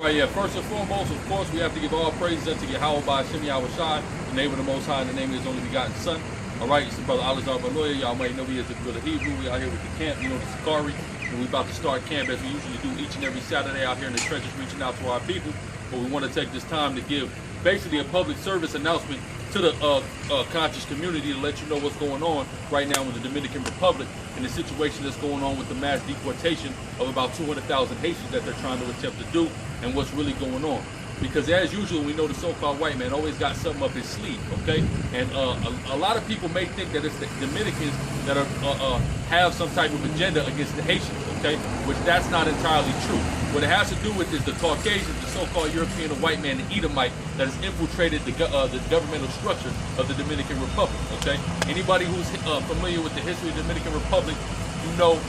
Right, yeah, first and foremost, of course, we have to give all praises unto Yahweh by Hashem Yahushai, the name of the Most High, and the name of His only begotten Son. All right, it's the brother Alizar Baloya. Y'all might know me as the brother Hebrew. We out here with the camp, you know, the Sakari, and we about to start camp as we usually do each and every Saturday out here in the trenches, reaching out to our people. But we want to take this time to give basically a public service announcement to the conscious community to let you know what's going on right now in the Dominican Republic and the situation that's going on with the mass deportation of about 200,000 Haitians that they're trying to attempt to do, and what's really going on. Because as usual, we know the so-called white man always got something up his sleeve, okay? And a lot of people may think that it's the Dominicans that are have some type of agenda against the Haitians, okay? Which that's not entirely true. What it has to do with is the Caucasians, the so-called European or white man, the Edomite, that has infiltrated the governmental structure of the Dominican Republic, okay? Anybody who's familiar with the history of the Dominican Republic, you know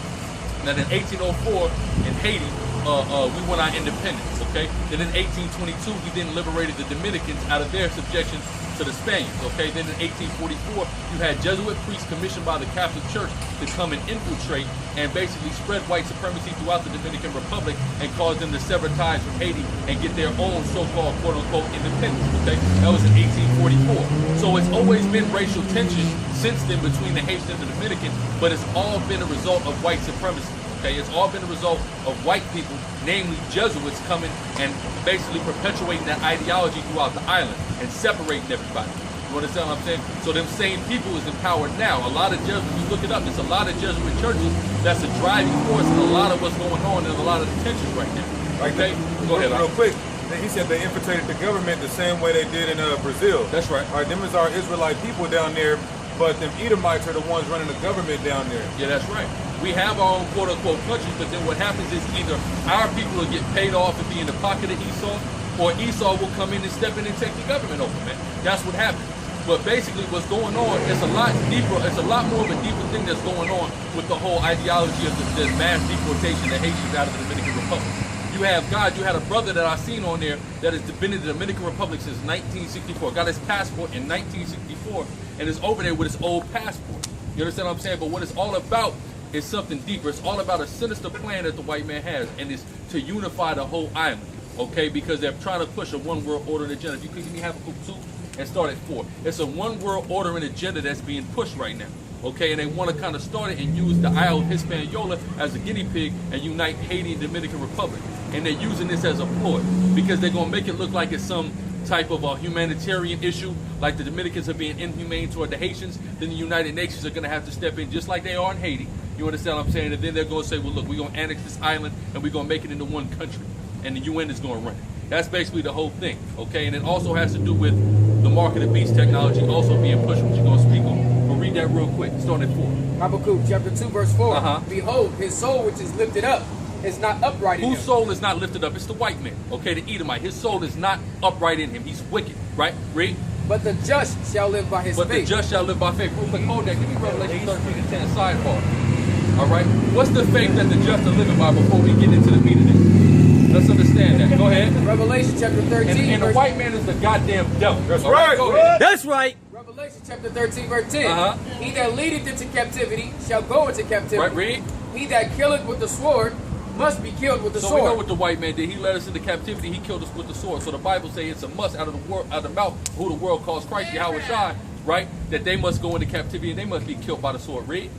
that in 1804 in Haiti, we won our independence, okay? Then in 1822, we then liberated the Dominicans out of their subjection to the Spaniards, okay? Then in 1844, you had Jesuit priests commissioned by the Catholic Church to come and infiltrate and basically spread white supremacy throughout the Dominican Republic and cause them to sever ties from Haiti and get their own so-called quote-unquote independence, okay? That was in 1844. So it's always been racial tension since then between the Haitian and the Dominican, but it's all been a result of white supremacy. Okay, it's all been a result of white people, namely Jesuits, coming and basically perpetuating that ideology throughout the island and separating everybody. You understand what I'm saying? So them same people is in power now. A lot of Jesuits, you look it up, there's a lot of Jesuit churches that's a driving force in a lot of what's going on and a lot of the tensions right now. Okay? Go ahead. Real quick. He said they infiltrated the government the same way they did in Brazil. That's right. All right, them is our Israelite people down there, but them Edomites are the ones running the government down there. Yeah, that's right. We have our own quote-unquote countries, but then what happens is either our people will get paid off and be in the pocket of Esau, or Esau will come in and step in and take the government over, man. That's what happens. But basically what's going on is a lot deeper, it's a lot more of a deeper thing that's going on with the whole ideology of the mass deportation of Haitians out of the Dominican Republic. You have you had a brother that I seen on there that has been in the Dominican Republic since 1964, got his passport in 1964, and is over there with his old passport. You understand what I'm saying? But what it's all about is something deeper. It's all about a sinister plan that the white man has, and it's to unify the whole island, okay? Because they're trying to push a one world order agenda. If you could give me half a cook soup and start at 4. It's a one world order and agenda that's being pushed right now, okay? And they want to kind of start it and use the Isle of Hispaniola as a guinea pig and unite Haiti and Dominican Republic. And they're using this as a ploy because they're going to make it look like it's some type of a humanitarian issue, like the Dominicans are being inhumane toward the Haitians. Then the United Nations are going to have to step in just like they are in Haiti. You understand what I'm saying? And then they're going to say, well, look, we're going to annex this island and we're going to make it into one country. And the UN is going to run it. That's basically the whole thing, okay? And it also has to do with the market of beast technology also being pushed, which you're going to speak on. We'll read that real quick, starting at 4. Habakkuk chapter 2, verse 4. Behold, his soul which is lifted up is not upright in him. Whose soul is not lifted up? It's the white man, okay, the Edomite. His soul is not upright in him. He's wicked, right? Read. But the just shall live by his faith. But the just shall live by faith. Real quick, hold that. Give me Revelation 13 and 10 sidebar. All right? What's the faith that the just are living by before we get into the meat of this? Let's understand that. Go ahead. Revelation chapter 13. And the white man is the goddamn devil. That's right. Go ahead. That's right. Revelation chapter 13, verse 10. He that leadeth into captivity shall go into captivity. Right, read. He that killeth with the sword must be killed with the sword. So we know what the white man did. He led us into captivity. He killed us with the sword. So the Bible says it's a must out of the mouth of who the world calls Christ, Yahweh Shai, right? That they must go into captivity and they must be killed by the sword. Read.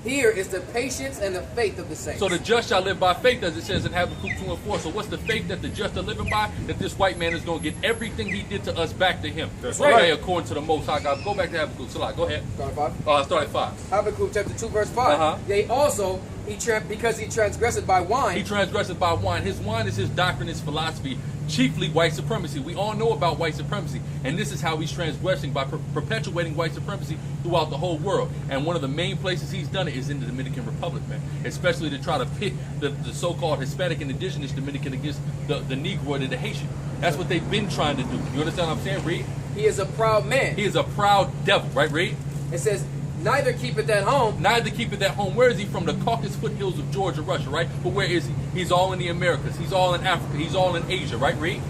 Here is the patience and the faith of the saints. So the just shall live by faith, as it says in Habakkuk 2 and 4. So what's the faith that the just are living by? That this white man is going to get everything he did to us back to him. That's right. right. According to the Most High God. Go back to Habakkuk. Salah, go ahead. Start at 5. Start at 5. Habakkuk chapter 2, verse 5. They also, because he transgressed by wine. He transgressed by wine. His wine is his doctrine, his philosophy, chiefly white supremacy. We all know about white supremacy. And this is how he's transgressing, by perpetuating white supremacy throughout the whole world. And one of the main places he's done it is in the Dominican Republic, man. Especially to try to pit the so-called Hispanic and indigenous Dominican against the Negro and the Haitian. That's what they've been trying to do. You understand what I'm saying? Read. He is a proud man. He is a proud devil, right? Read. It says, neither keepeth at home. Neither keepeth at home. Where is he from? The Caucasus foothills of Georgia, Russia, right? But where is he? He's all in the Americas. He's all in Africa. He's all in Asia, right? Read.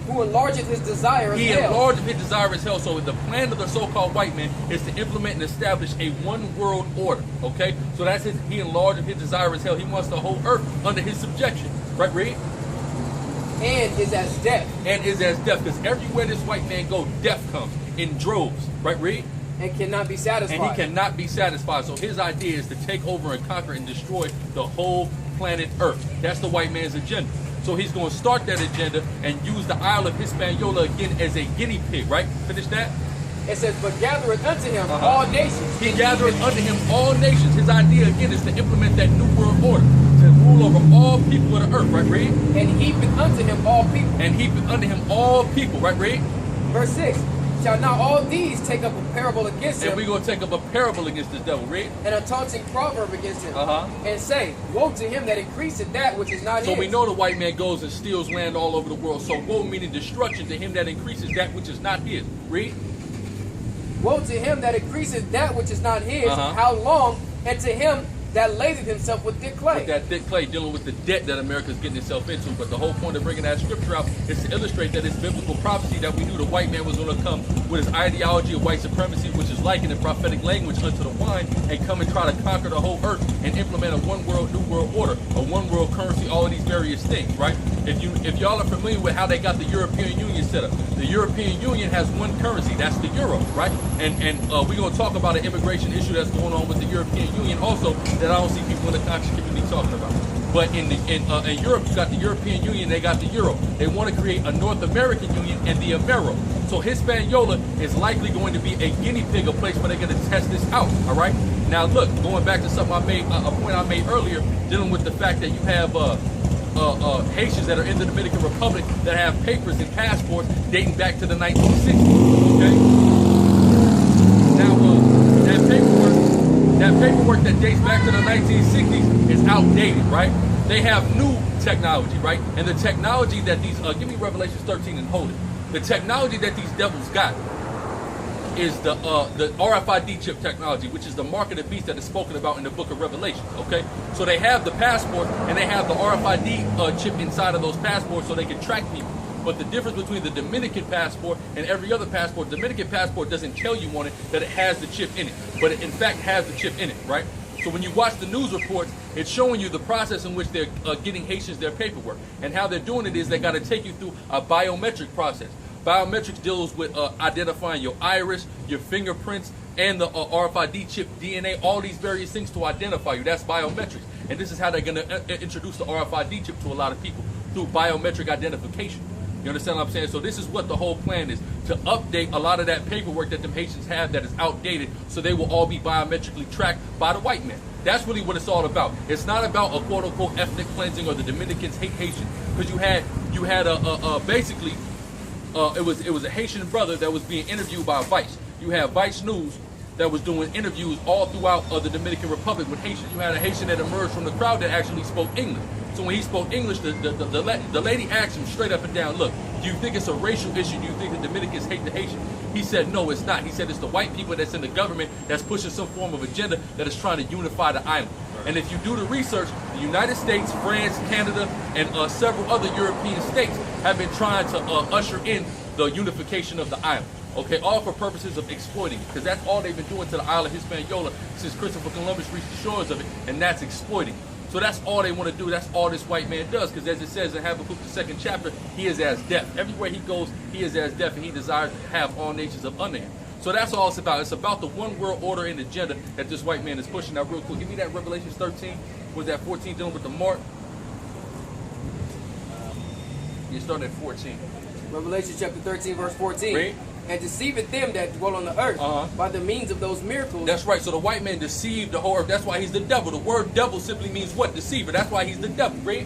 Who enlargeth his desire as hell. He enlargeth his desire as hell. So the plan of the so-called white man is to implement and establish a one world order, okay? So that's he enlargeth his desire as hell. He wants the whole earth under his subjection. Right, read? And is as death. And is as death, because everywhere this white man go, death comes in droves. Right, read? And cannot be satisfied. And he cannot be satisfied. So his idea is to take over and conquer and destroy the whole planet Earth. That's the white man's agenda. So he's going to start that agenda and use the Isle of Hispaniola again as a guinea pig, right? Finish that? It says, but gathereth unto him all nations. He gathereth unto him all nations. His idea again is to implement that new world order, to rule over all people of the earth, right, read? And heapeth unto him all people. And heapeth unto him all people, right, read? Verse 6. Shall not all these take up a parable against him? And we're going to take up a parable against this devil, read? And a taunting proverb against him. And say, woe to him that increaseth that which is not his. So we know the white man goes and steals land all over the world. So woe meaning destruction to him that increases that which is not his. Read? Woe to him that increaseth that which is not his. How long? And to him that ladeth himself with thick clay. With that thick clay, dealing with the debt that America's getting itself into. But the whole point of bringing that scripture out is to illustrate that it's biblical prophecy that we knew the white man was going to come with his ideology of white supremacy, which is likened in prophetic language unto the wine, and come and try to conquer the whole earth and implement a one world, new world order, a one world currency, all of these various things, right? If y'all are familiar with how they got the European Union set up, the European Union has one currency, that's the euro, right? And we're going to talk about an immigration issue that's going on with the European Union also, that I don't see people in the conscious community talking about. But in Europe, you got the European Union, they got the euro. They want to create a North American Union and the Amero. So Hispaniola is likely going to be a guinea pig, a place where they're going to test this out, all right? Now look, going back to something I made, a point I made earlier, dealing with the fact that you have Haitians that are in the Dominican Republic that have papers and passports dating back to the 1960s, okay? Now, that paperwork that dates back to the 1960s is outdated, right? They have new technology, right? And the technology that these, give me Revelation 13 and hold it. The technology that these devils got is the RFID chip technology, which is the mark of the beast that is spoken about in the book of Revelation, okay? So they have the passport and they have the RFID chip inside of those passports so they can track people. But the difference between the Dominican passport and every other passport, the Dominican passport doesn't tell you on it that it has the chip in it, but it in fact has the chip in it, right? So when you watch the news reports, it's showing you the process in which they're getting Haitians their paperwork. And how they're doing it is they got to take you through a biometric process. Biometrics deals with identifying your iris, your fingerprints, and the RFID chip, DNA, all these various things to identify you. That's biometrics. And this is how they're going to introduce the RFID chip to a lot of people, through biometric identification. You understand what I'm saying? So this is what the whole plan is, to update a lot of that paperwork that the Haitians have that is outdated, so they will all be biometrically tracked by the white man. That's really what it's all about. It's not about a quote-unquote ethnic cleansing or the Dominicans hate Haitians, because you had basically it was a Haitian brother that was being interviewed by Vice. You had Vice News that was doing interviews all throughout the Dominican Republic with Haitians. You had a Haitian that emerged from the crowd that actually spoke English. So when he spoke English, the lady asked him straight up and down, look, do you think it's a racial issue? Do you think the Dominicans hate the Haitians? He said, no, it's not. He said it's the white people that's in the government that's pushing some form of agenda that is trying to unify the island. And if you do the research, the United States, France, Canada, and several other European states have been trying to usher in the unification of the island. Okay, all for purposes of exploiting it, because that's all they've been doing to the Isle of Hispaniola since Christopher Columbus reached the shores of it, and that's exploiting. So that's all they want to do. That's all this white man does, because as it says in Habakkuk, the 2nd chapter, he is as death. Everywhere he goes, he is as death, and he desires to have all nations up under him. So that's all it's about. It's about the one world order and agenda that this white man is pushing. Now, real quick, give me that Revelation 13. Was that 14 dealing with the mark? You start at 14. Revelation chapter 13, verse 14. Read. And deceiveth them that dwell on the earth by the means of those miracles. That's right. So the white man deceived the whole earth. That's why he's the devil. The word devil simply means what? Deceiver. That's why he's the devil. Read.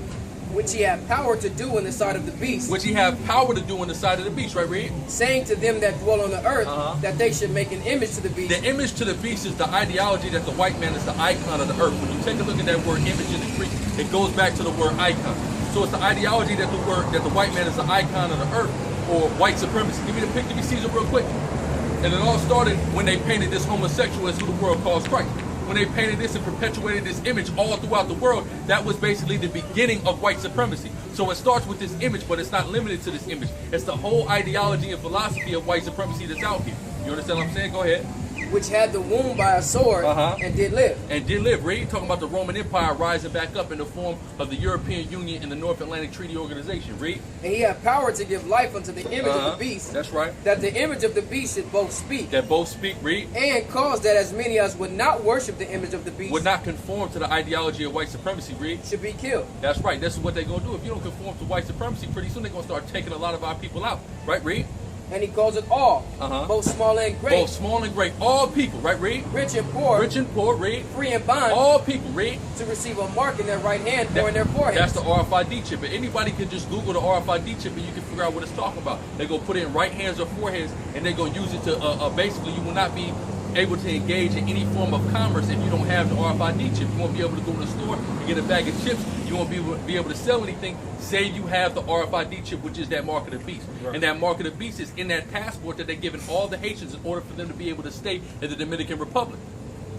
Which he had power to do in the sight of the beast. Which he had power to do in the sight of the beast. Right, read. Saying to them that dwell on the earth that they should make an image to the beast. The image to the beast is the ideology that the white man is the icon of the earth. When you take a look at that word image in the Greek, it goes back to the word icon. So it's the ideology that the white man is the icon of the earth, or white supremacy. Give me the picture, Caesar, real quick. And it all started when they painted this homosexual as who the world calls Christ. When they painted this and perpetuated this image all throughout the world, that was basically the beginning of white supremacy. So it starts with this image, but it's not limited to this image. It's the whole ideology and philosophy of white supremacy that's out here. You understand what I'm saying? Go ahead. which had the wound by a sword and did live. And did live. Read, talking about the Roman Empire rising back up in the form of the European Union and the North Atlantic Treaty Organization. Read. And he had power to give life unto the image of the beast. That's right. That the image of the beast should both speak. That both speak. Read. And cause that as many as would not worship the image of the beast, would not conform to the ideology of white supremacy. Read. Should be killed. That's right. That's what they're going to do. If you don't conform to white supremacy, pretty soon they're going to start taking a lot of our people out. Right, Read? And he calls it all, both small and great. Both small and great. All people, right, Read? Rich and poor. Rich and poor, Read. Free and bond. All people, Read. To receive a mark in their right hand or in their forehead. That's the RFID chip. And anybody can just Google the RFID chip and you can figure out what it's talking about. They're going to put it in right hands or foreheads and they're going to use it to, basically, you will not be able to engage in any form of commerce if you don't have the RFID chip. You won't be able to go to the store and get a bag of chips. You won't be able to sell anything, say you have the RFID chip, which is that mark of the beast. Right. And that mark of the beast is in that passport that they're giving all the Haitians in order for them to be able to stay in the Dominican Republic.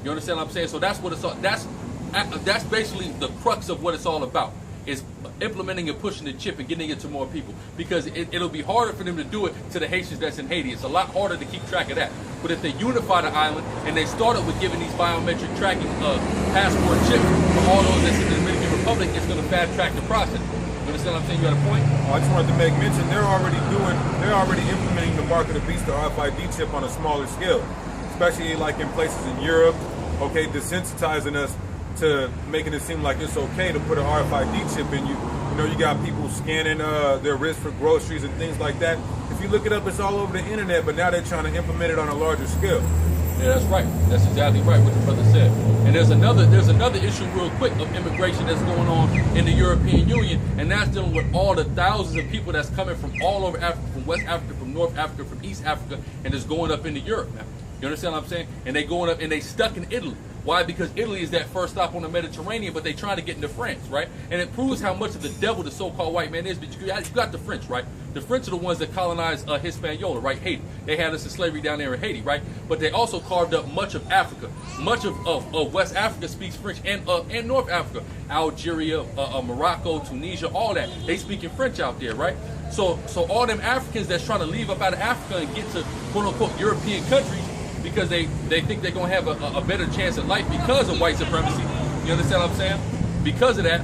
You understand what I'm saying? So that's what it's all, that's basically the crux of what it's all about, is implementing and pushing the chip and getting it to more people, because it'll be harder for them to do it to the Haitians that's in Haiti. It's a lot harder to keep track of that. But if they unify the island and they started with giving these biometric tracking passport chips for all those that's in the Dominican Republic, it's going to fast track the process. You understand what I'm saying? You got a point? I just wanted to make mention they're already implementing the mark of the beast, the RFID chip, on a smaller scale, especially like in places in Europe. Okay, desensitizing us to making it seem like it's okay to put an RFID chip in you. You know, you got people scanning their wrist for groceries and things like that. If you look it up, it's all over the internet, but now they're trying to implement it on a larger scale. Yeah, that's right. That's exactly right what the brother said. And there's another issue real quick of immigration that's going on in the European Union, and that's dealing with all the thousands of people that's coming from all over Africa, from West Africa, from North Africa, from East Africa, and it's going up into Europe now. You understand what I'm saying? And they going up and they stuck in Italy. Why? Because Italy is that first stop on the Mediterranean, but they trying to get into France, right? And it proves how much of the devil the so-called white man is. But you got the French, right? The French are the ones that colonized Hispaniola, right? Haiti. They had us in slavery down there in Haiti, right? But they also carved up much of Africa. Much of West Africa speaks French, and North Africa, Algeria, Morocco, Tunisia, all that. They speak in French out there, right? So all them Africans that's trying to leave up out of Africa and get to quote-unquote European countries, because they think they're going to have a better chance at life because of white supremacy. You understand what I'm saying? Because of that,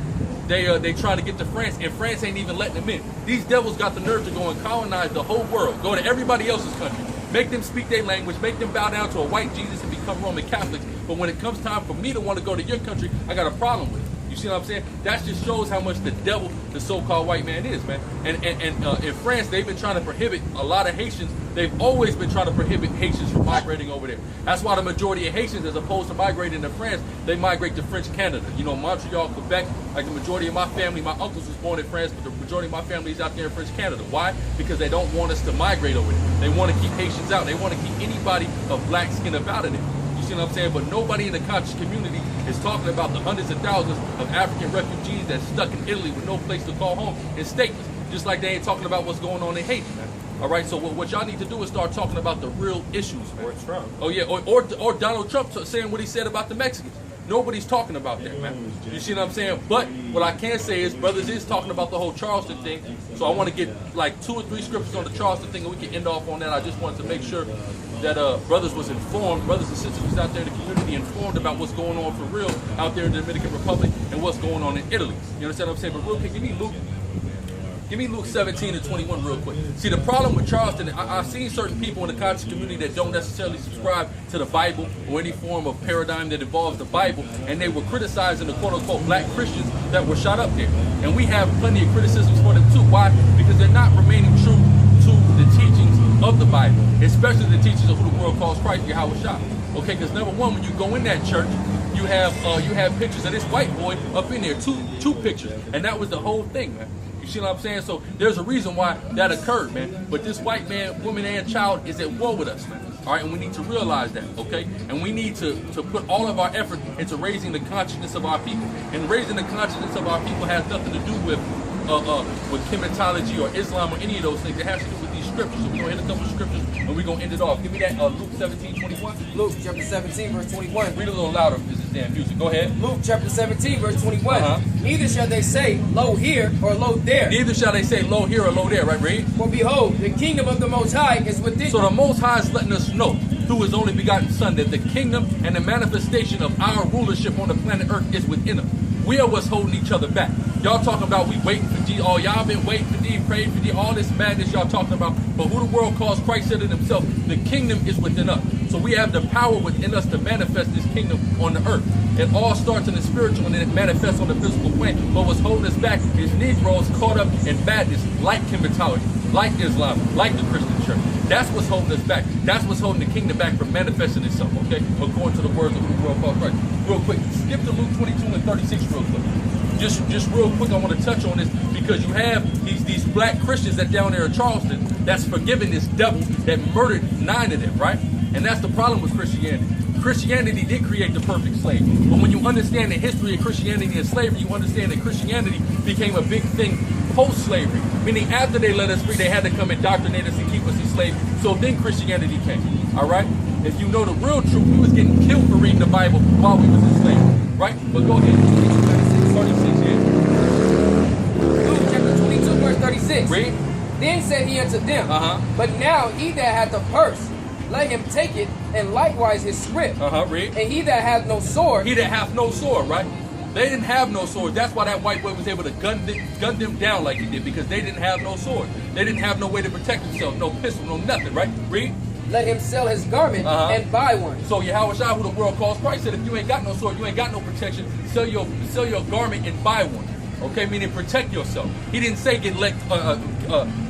they trying to get to France, and France ain't even letting them in. These devils got the nerve to go and colonize the whole world, go to everybody else's country, make them speak their language, make them bow down to a white Jesus and become Roman Catholics. But when it comes time for me to want to go to your country, I got a problem with it. You see what I'm saying? That just shows how much the devil the so-called white man is, man. And in France, they've been trying to prohibit a lot of Haitians. They've always been trying to prohibit Haitians from migrating over there. That's why the majority of Haitians, as opposed to migrating to France, they migrate to French Canada. You know, Montreal, Quebec, like the majority of my family, my uncles was born in France, but the majority of my family is out there in French Canada. Why? Because they don't want us to migrate over there. They want to keep Haitians out. They want to keep anybody of black skin out of there. You know what I'm saying? But nobody in the conscious community is talking about the hundreds of thousands of African refugees that's stuck in Italy with no place to call home and stateless. Just like they ain't talking about what's going on in Haiti, man. All right, so what y'all need to do is start talking about the real issues, man. Or Trump. Oh yeah, or Donald Trump saying what he said about the Mexicans. Nobody's talking about that, man. You see what I'm saying? But what I can say is brothers is talking about the whole Charleston thing. So I want to get like 2 or 3 scriptures on the Charleston thing, and we can end off on that. I just wanted to make sure that brothers was informed, brothers and sisters was out there in the community informed about what's going on for real out there in the Dominican Republic and what's going on in Italy. You understand what I'm saying? But real quick, give me Luke 17 and 21 real quick. See, the problem with Charleston, I've seen certain people in the conscious community that don't necessarily subscribe to the Bible or any form of paradigm that involves the Bible, and they were criticizing the quote-unquote black Christians that were shot up there. And we have plenty of criticisms for them too. Why? Because they're not remaining true to the teachings of the Bible, especially the teachings of who the world calls Christ, Yahweh Shah. Okay, because number one, when you go in that church, you have pictures of this white boy up in there, two pictures, and that was the whole thing, man. You see what I'm saying? So there's a reason why that occurred, man. But this white man, woman, and child is at war with us, man. All right, and we need to realize that, okay? And we need to put all of our effort into raising the consciousness of our people. And raising the consciousness of our people has nothing to do with chematology or Islam or any of those things. It has to do with these scriptures. So we're going to hit a couple of scriptures and we're going to end it off. Give me that Luke 17:21. Luke chapter 17, verse 21. Read a little louder because it's damn music. Go ahead. Luke chapter 17, verse 21. Neither shall they say, lo here or lo there. Neither shall they say, lo here or lo there. Right, read. For behold, the kingdom of the Most High is within you. So the Most High is letting us know through his only begotten son, that the kingdom and the manifestation of our rulership on the planet Earth is within him. We are what's holding each other back. Y'all talking about we waiting for G. Oh, y'all been waiting for D, praying for D, all this madness y'all talking about. But who the world calls Christ said it himself, the kingdom is within us. So we have the power within us to manifest this kingdom on the earth. It all starts in the spiritual and then it manifests on the physical plane. But what's holding us back is Negroes caught up in madness like Kemetology, like Islam, like the Christian church. That's what's holding us back. That's what's holding the kingdom back from manifesting itself, okay? According to the words of who the world calls Christ. Real quick, skip to Luke 22 and 36 real quick. Just real quick, I want to touch on this because you have these black Christians that down there in Charleston that's forgiving this devil that murdered 9 of them, right? And that's the problem with Christianity. Christianity did create the perfect slave. But when you understand the history of Christianity and slavery, you understand that Christianity became a big thing post-slavery. Meaning after they let us free, they had to come indoctrinate us and keep us enslaved. So then Christianity came, all right? If you know the real truth, we was getting killed for reading the Bible while we was enslaved, right? But go ahead. 36, yeah. Luke chapter 22, verse 36. Read. Then said he unto them, but now he that hath the purse, let him take it, and likewise his scrip. Read. And he that hath no sword. He that hath no sword, right? They didn't have no sword. That's why that white boy was able to gun them down like he did, because they didn't have no sword. They didn't have no way to protect themselves, no pistol, no nothing, right? Read. Let him sell his garment and buy one. So Yahweh Shai, who the world calls Christ, said if you ain't got no sword, you ain't got no protection, sell your garment and buy one. Okay, meaning protect yourself. He didn't say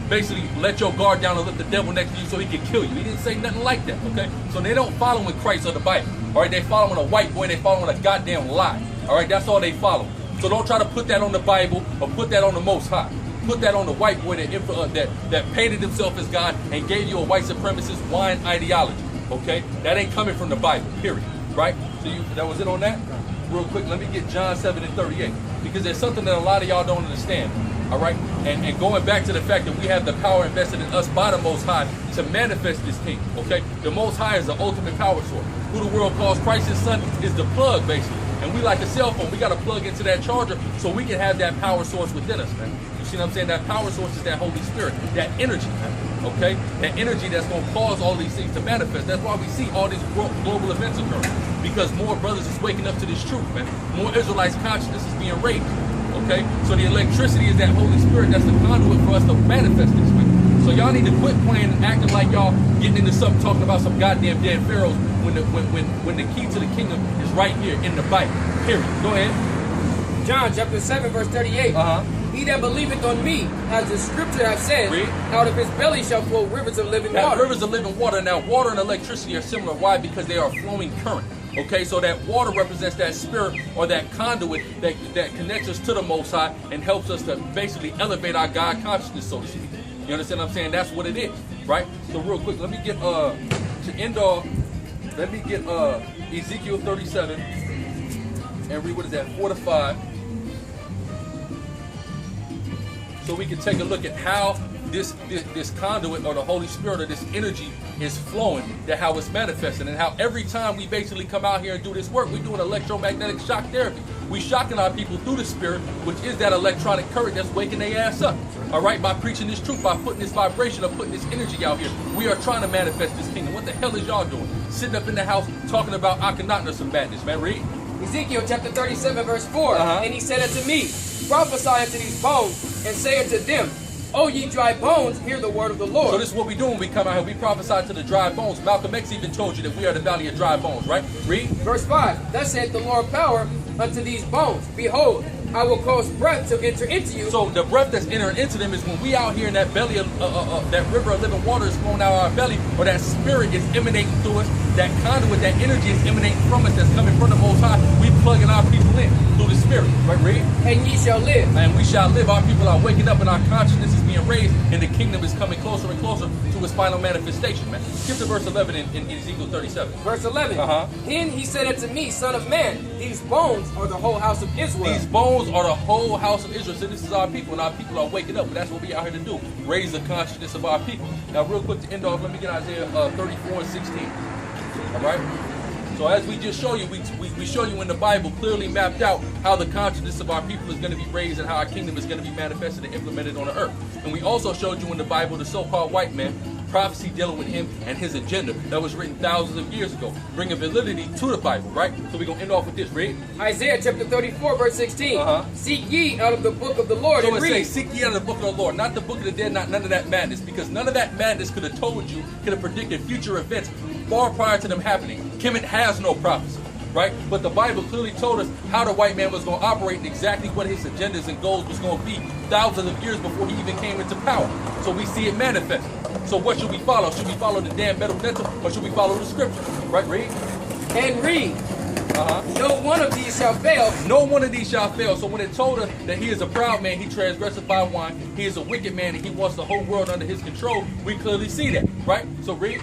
basically let your guard down and let the devil next to you so he can kill you. He didn't say nothing like that, okay? So they don't follow in Christ or the Bible. All right, they following a white boy, they following a goddamn lie. All right, that's all they follow. So don't try to put that on the Bible or put that on the Most High. Put that on the white boy that painted himself as God and gave you a white supremacist wine ideology. Okay, that ain't coming from the Bible. Period. Right? So that was it on that. Real quick, let me get John 7 and 38 because there's something that a lot of y'all don't understand. All right, and going back to the fact that we have the power invested in us by the Most High to manifest this kingdom. Okay, the Most High is the ultimate power source. Who the world calls Christ his son is the plug, basically. And we like a cell phone. We got to plug into that charger so we can have that power source within us, man. You see what I'm saying? That power source is that Holy Spirit, that energy, man. Okay? That energy that's going to cause all these things to manifest. That's why we see all these global events occurring. Because more brothers is waking up to this truth, man. More Israelites' consciousness is being raised. Okay? So the electricity is that Holy Spirit that's the conduit for us to manifest this way. So y'all need to quit playing and acting like y'all getting into something, talking about some goddamn dead pharaohs when the key to the kingdom is right here in the Bible. Period. Go ahead. John chapter 7 verse 38. He that believeth on me, as the scripture hath said, out of his belly shall flow rivers of living water. Rivers of living water. Now water and electricity are similar. Why? Because they are flowing current. Okay, so that water represents that spirit or that conduit that connects us to the Most High and helps us to basically elevate our God consciousness, so to speak. You understand what I'm saying? That's what it is, right? So real quick, let me get to end off. Let me get Ezekiel 37 and read what is that 4 to 5, so we can take a look at how this conduit or the Holy Spirit or this energy is flowing, that how it's manifesting, and how every time we basically come out here and do this work, we're doing electromagnetic shock therapy. We shocking our people through the spirit, which is that electronic current that's waking their ass up. All right, by preaching this truth, by putting this vibration or putting this energy out here, we are trying to manifest this kingdom. What the hell is y'all doing? Sitting up in the house talking about Akhenaten or some madness, man. Read. Ezekiel chapter 37 verse 4. And he said unto me, prophesy unto these bones, and say unto them, O ye dry bones, hear the word of the Lord. So this is what we do when we come out here. We prophesy to the dry bones. Malcolm X even told you that we are the valley of dry bones, right? Read. Verse 5. Thus saith the Lord power unto these bones. Behold, I will cause breath to enter into you. So the breath that's entering into them is when we out here in that belly of that river of living water is flowing out of our belly, or that spirit is emanating through us, that conduit, that energy is emanating from us, that's coming from the Most High. We plugging our people in through the spirit, right? Read. And ye shall live. And we shall live. Our people are waking up and our consciousness is being raised, and the kingdom is coming closer and closer to its final manifestation, man. Skip to verse 11 in Ezekiel 37. Verse 11. Then he said unto me, Son of man, these bones are the whole house of Israel. These bones are the whole house of Israel. So this is our people, and our people are waking up. But that's what we out here to do. Raise the consciousness of our people. Now, real quick to end off, let me get Isaiah 34 and 16. All right? So as we just show you, we show you in the Bible clearly mapped out how the consciousness of our people is going to be raised and how our kingdom is going to be manifested and implemented on the earth. And we also showed you in the Bible the so-called white man prophecy dealing with him and his agenda that was written thousands of years ago, bringing validity to the Bible, right? So we're going to end off with this, read. Isaiah chapter 34, verse 16. Seek ye out of the book of the Lord So and it read. says, seek ye out of the book of the Lord, not the book of the dead, not none of that madness, because none of that madness could have told you, could have predicted future events far prior to them happening. Kemet has no prophecy, right? But the Bible clearly told us how the white man was going to operate and exactly what his agendas and goals was going to be thousands of years before he even came into power. So we see it manifest. So what should we follow? Should we follow the damn metal dental or should we follow the scripture? Right, read. And read. No one of these shall fail. No one of these shall fail. So when it told us that he is a proud man, he transgresseth by wine, he is a wicked man, and he wants the whole world under his control, we clearly see that, right? So read.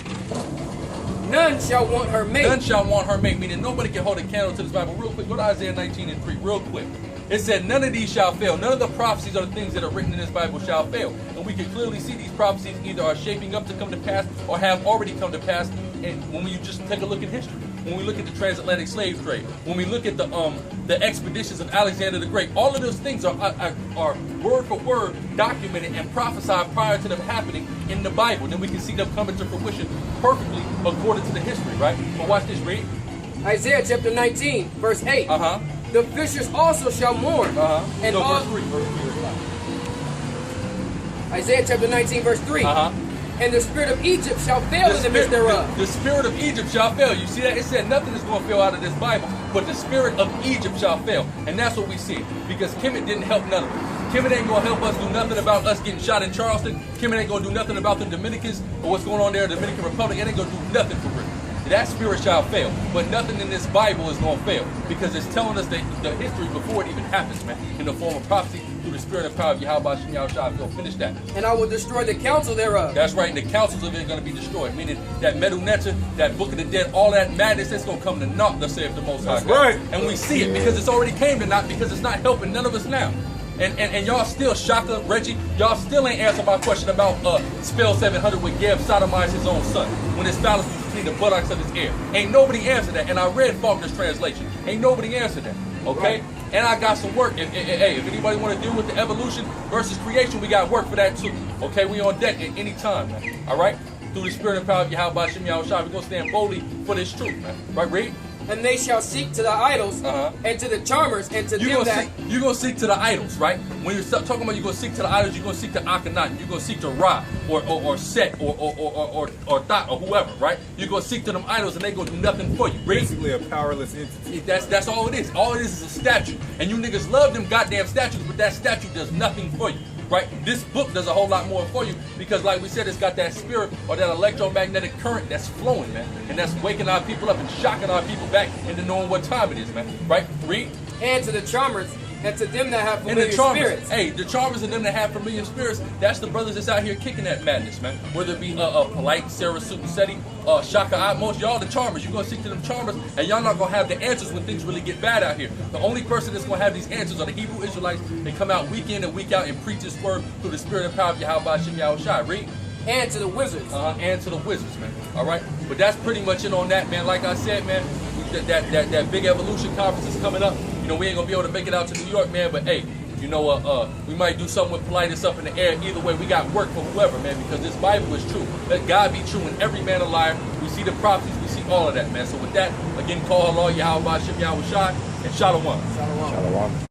None shall want her mate. None shall want her mate, meaning nobody can hold a candle to this Bible. Real quick, go to Isaiah 19 and 3, real quick. It said, none of these shall fail. None of the prophecies or the things that are written in this Bible shall fail. And we can clearly see these prophecies either are shaping up to come to pass or have already come to pass. And when you just take a look at history, when we look at the transatlantic slave trade, when we look at the expeditions of Alexander the Great, all of those things are word for word documented and prophesied prior to them happening in the Bible. Then we can see them coming to fruition perfectly according to the history, right? But watch this, read. Isaiah chapter 19, verse 8. The fishers also shall mourn. And no, all, verse 3. Isaiah chapter 19, verse 3. And the spirit of Egypt shall fail in the midst thereof. The spirit of Egypt shall fail. You see that? It said nothing is going to fail out of this Bible, but the spirit of Egypt shall fail. And that's what we see. Because Kemet didn't help none of us. Kemet ain't going to help us do nothing about us getting shot in Charleston. Kemet ain't going to do nothing about the Dominicans or what's going on there in the Dominican Republic. It ain't going to do nothing for real. That spirit shall fail, but nothing in this Bible is going to fail because it's telling us that the history before it even happens, man, in the form of prophecy through the spirit and power of Yahweh Shem Yahushua. Go finish that. And I will destroy the counsel thereof. That's right, and the counsels of it are going to be destroyed, meaning that Medu Neter, that Book of the Dead, all that madness, that's going to come to naught, thus saith the Most High God. Right. And we see it because it's already came to naught because it's not helping none of us now. And y'all still, Shaka, Reggie, y'all still ain't answered my question about Spell 700 with Geb sodomized his own son when his phallus was between the buttocks of his ear. Ain't nobody answered that. And I read Faulkner's translation. Ain't nobody answered that. Okay? Right. And I got some work. If anybody want to deal with the evolution versus creation, we got work for that too. Okay? We on deck at any time, man. All right? Through the spirit and power of Yahweh Shem Yahushua, we're going to stand boldly for this truth, man. Right, read? And they shall seek to the idols and to the charmers and to them that... You're going to seek to the idols, right? When you're talking about you're going to seek to the idols, you're going to seek to Akhenaten, you're going to seek to Ra or Set or Thot or whoever, right? You're going to seek to them idols and they're going to do nothing for you. Read? Basically a powerless entity. That's all it is. All it is a statue. And you niggas love them goddamn statues, but that statue does nothing for you. Right? This book does a whole lot more for you because, like we said, it's got that spirit or that electromagnetic current that's flowing, man. And that's waking our people up and shocking our people back into knowing what time it is, man. Right? Read. And to the charmers and to them that have familiar spirits. Hey, the charmers and them that have familiar spirits, that's the brothers that's out here kicking that madness, man. Whether it be Polite, Sarah Sukusetti, Shaka Atmos, y'all the charmers. You're going to seek to them charmers, and y'all not going to have the answers when things really get bad out here. The only person that's going to have these answers are the Hebrew Israelites. They come out week in and week out and preach this word through the spirit and power of Yahweh Shem Yahushua. Read. And to the wizards. And to the wizards, man. All right? But that's pretty much it on that, man. Like I said, man, that big evolution conference is coming up. You know, we ain't going to be able to make it out to New York, man, but hey, you know, we might do something with politeness up in the air. Either way, we got work for whoever, man, because this Bible is true. Let God be true and every man a liar. We see the prophecies, we see all of that, man. So with that, again, call Allah Yahweh Shem Yahushua and Shalom. Shalom.